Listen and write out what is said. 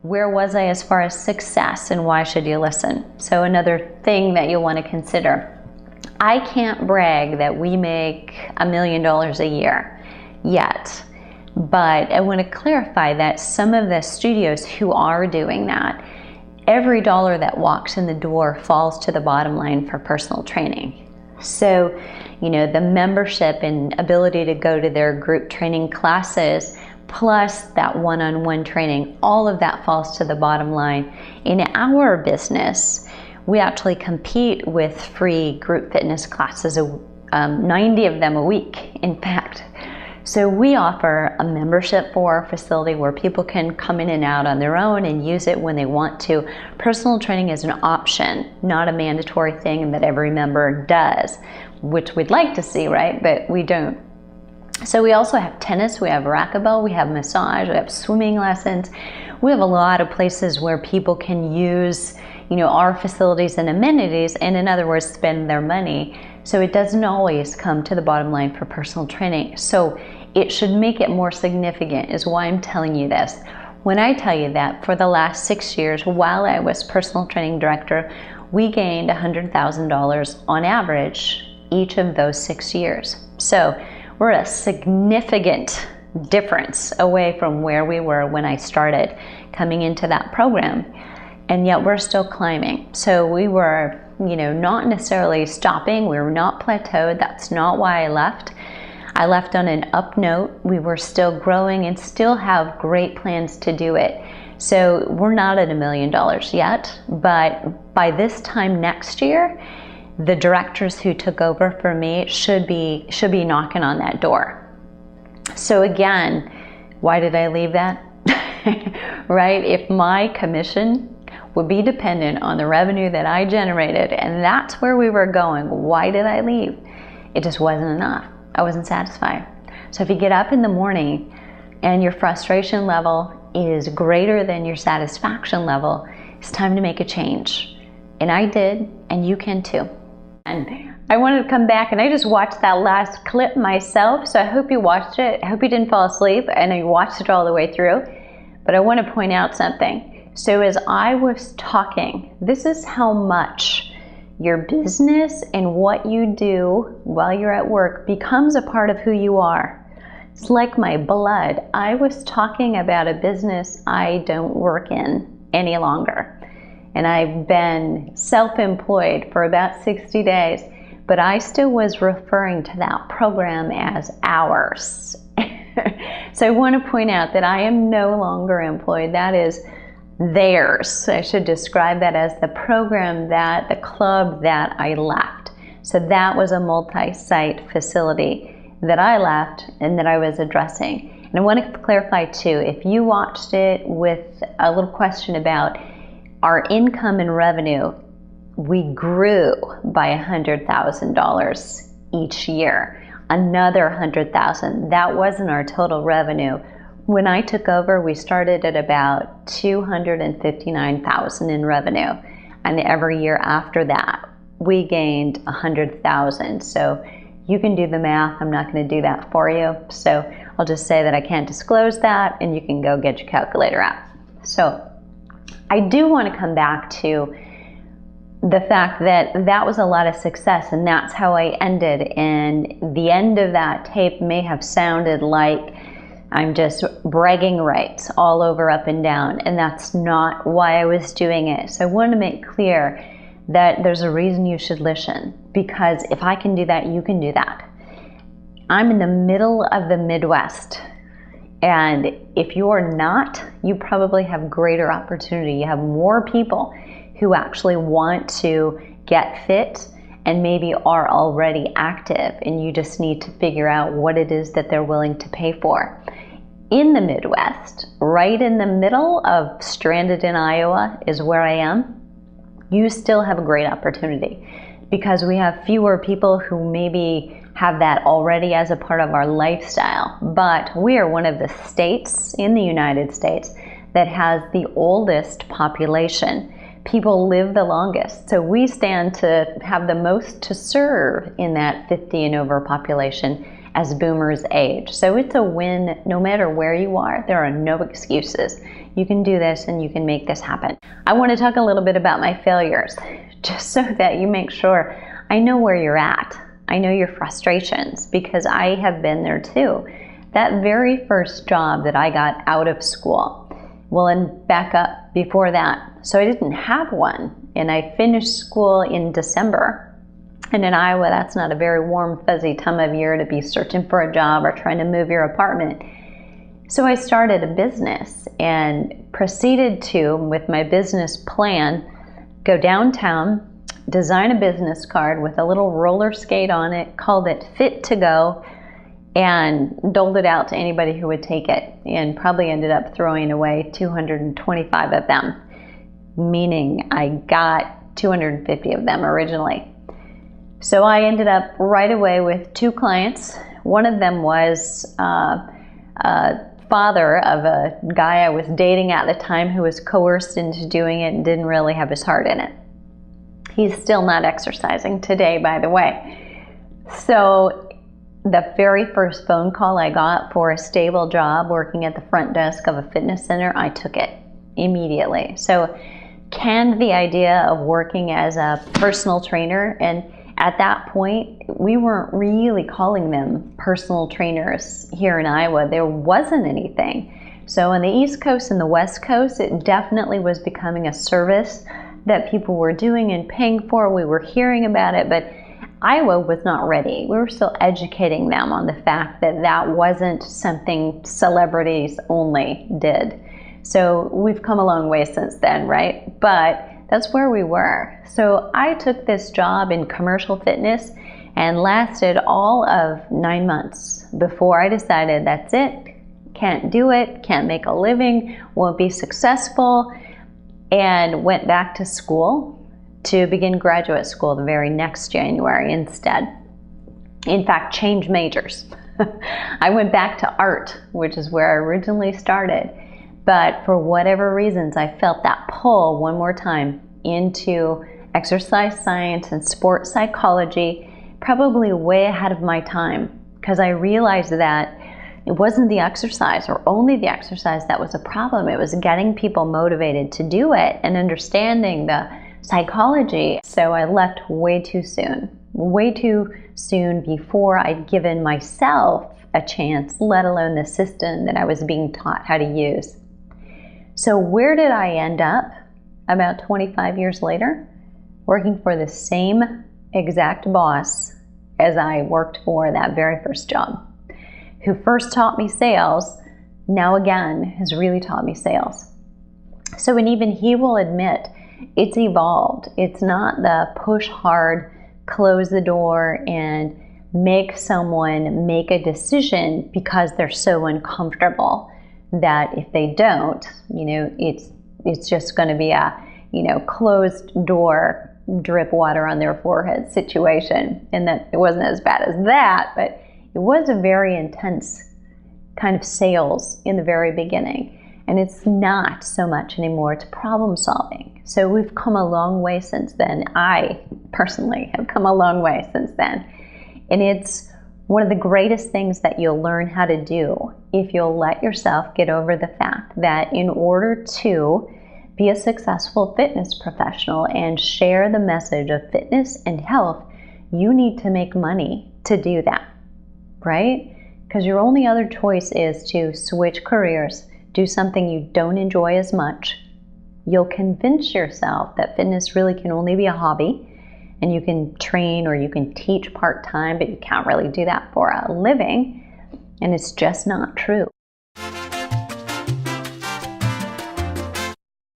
Where was I as far as success, and why should you listen? So another thing that you'll want to consider. I can't brag that we make $1 million a year yet, but I want to clarify that some of the studios who are doing that, every dollar that walks in the door falls to the bottom line for personal training. So, the membership and ability to go to their group training classes, plus that one-on-one training, all of that falls to the bottom line. In our business, we actually compete with free group fitness classes, 90 of them a week, in fact. So we offer a membership for our facility where people can come in and out on their own and use it when they want to. Personal training is an option, not a mandatory thing that every member does, which we'd like to see, right? But we don't. So we also have tennis, we have racquetball, we have massage, we have swimming lessons. We have a lot of places where people can use, our facilities and amenities, and in other words, spend their money. So it doesn't always come to the bottom line for personal training. So it should make it more significant, is why I'm telling you this. When I tell you that for the last 6 years, while I was personal training director, we gained $100,000 on average each of those 6 years. So we're a significant difference away from where we were when I started coming into that program, and yet we're still climbing. So we were, not necessarily stopping, we were not plateaued. That's not why I left. I left on an up note. We were still growing and still have great plans to do it. So we're not at $1 million yet, but by this time next year, the directors who took over for me should be knocking on that door. So again, why did I leave that? Right? If my commission would be dependent on the revenue that I generated, and that's where we were going, why did I leave? It just wasn't enough. I wasn't satisfied. So if you get up in the morning and your frustration level is greater than your satisfaction level, it's time to make a change. And I did, and you can too. And I wanted to come back, and I just watched that last clip myself, so I hope you watched it. I hope you didn't fall asleep and you watched it all the way through. But I want to point out something. So as I was talking, this is how much your business and what you do while you're at work becomes a part of who you are. It's like my blood. I was talking about a business I don't work in any longer. And I've been self-employed for about 60 days, but I still was referring to that program as ours. So I want to point out that I am no longer employed. That is theirs. I should describe that as the program, the club that I left. So that was a multi-site facility that I left and that I was addressing. And I want to clarify too, if you watched it with a little question about our income and revenue, we grew by $100,000 each year. Another $100,000. That wasn't our total revenue. When I took over, we started at about $259,000 in revenue, and every year after that, we gained $100,000. So you can do the math. I'm not going to do that for you. So I'll just say that I can't disclose that, and you can go get your calculator out. So I do want to come back to the fact that that was a lot of success, and that's how I ended. And the end of that tape may have sounded like I'm just bragging rights all over, up and down, and that's not why I was doing it. So I want to make clear that there's a reason you should listen, because if I can do that, you can do that. I'm in the middle of the Midwest, and if you're not, you probably have greater opportunity. You have more people who actually want to get fit and maybe are already active, and you just need to figure out what it is that they're willing to pay for. In the Midwest, right in the middle of stranded in Iowa is where I am. You still have a great opportunity because we have fewer people who maybe have that already as a part of our lifestyle. But we are one of the states in the United States that has the oldest population. People live the longest. So we stand to have the most to serve in that 50 and over population. as boomers age. So it's a win no matter where you are. There are no excuses. You can do this and you can make this happen. I want to talk a little bit about my failures, just so that you make sure I know where you're at. I know your frustrations, because I have been there too. That very first job that I got out of school, well, and back up before that. So I didn't have one, and I finished school in December. And in Iowa, that's not a very warm, fuzzy time of year to be searching for a job or trying to move your apartment. So I started a business and proceeded to, with my business plan, go downtown, design a business card with a little roller skate on it, called it Fit to Go, and doled it out to anybody who would take it, and probably ended up throwing away 225 of them, meaning I got 250 of them originally. So I ended up right away with 2 clients. One of them was a father of a guy I was dating at the time who was coerced into doing it and didn't really have his heart in it. He's still not exercising today, by the way. So the very first phone call I got for a stable job working at the front desk of a fitness center, I took it immediately. So canned the idea of working as a personal trainer, and at that point, we weren't really calling them personal trainers here in Iowa. There wasn't anything. So on the East Coast and the West Coast, it definitely was becoming a service that people were doing and paying for. We were hearing about it, but Iowa was not ready. We were still educating them on the fact that that wasn't something celebrities only did. So we've come a long way since then, right? But that's where we were. So I took this job in commercial fitness and lasted all of 9 months before I decided that's it, can't do it, can't make a living, won't be successful, and went back to school to begin graduate school the very next January instead. In fact, changed majors. I went back to art, which is where I originally started. But for whatever reasons, I felt that pull one more time into exercise science and sports psychology, probably way ahead of my time, because I realized that it wasn't the exercise or only the exercise that was a problem. It was getting people motivated to do it and understanding the psychology. So I left way too soon before I'd given myself a chance, let alone the system that I was being taught how to use. So where did I end up about 25 years later? Working for the same exact boss as I worked for that very first job, who first taught me sales, now again has really taught me sales. So, and even he will admit it's evolved. It's not the push hard, close the door, and make someone make a decision because they're so uncomfortable that if they don't, it's just going to be a, closed door, drip water on their forehead situation. And that it wasn't as bad as that, but it was a very intense kind of sales in the very beginning. And it's not so much anymore. It's problem solving. So we've come a long way since then. I personally have come a long way since then. And it's one of the greatest things that you'll learn how to do if you'll let yourself get over the fact that in order to be a successful fitness professional and share the message of fitness and health, you need to make money to do that, right? Because your only other choice is to switch careers, do something you don't enjoy as much. You'll convince yourself that fitness really can only be a hobby, and you can train or you can teach part-time, but you can't really do that for a living, and it's just not true.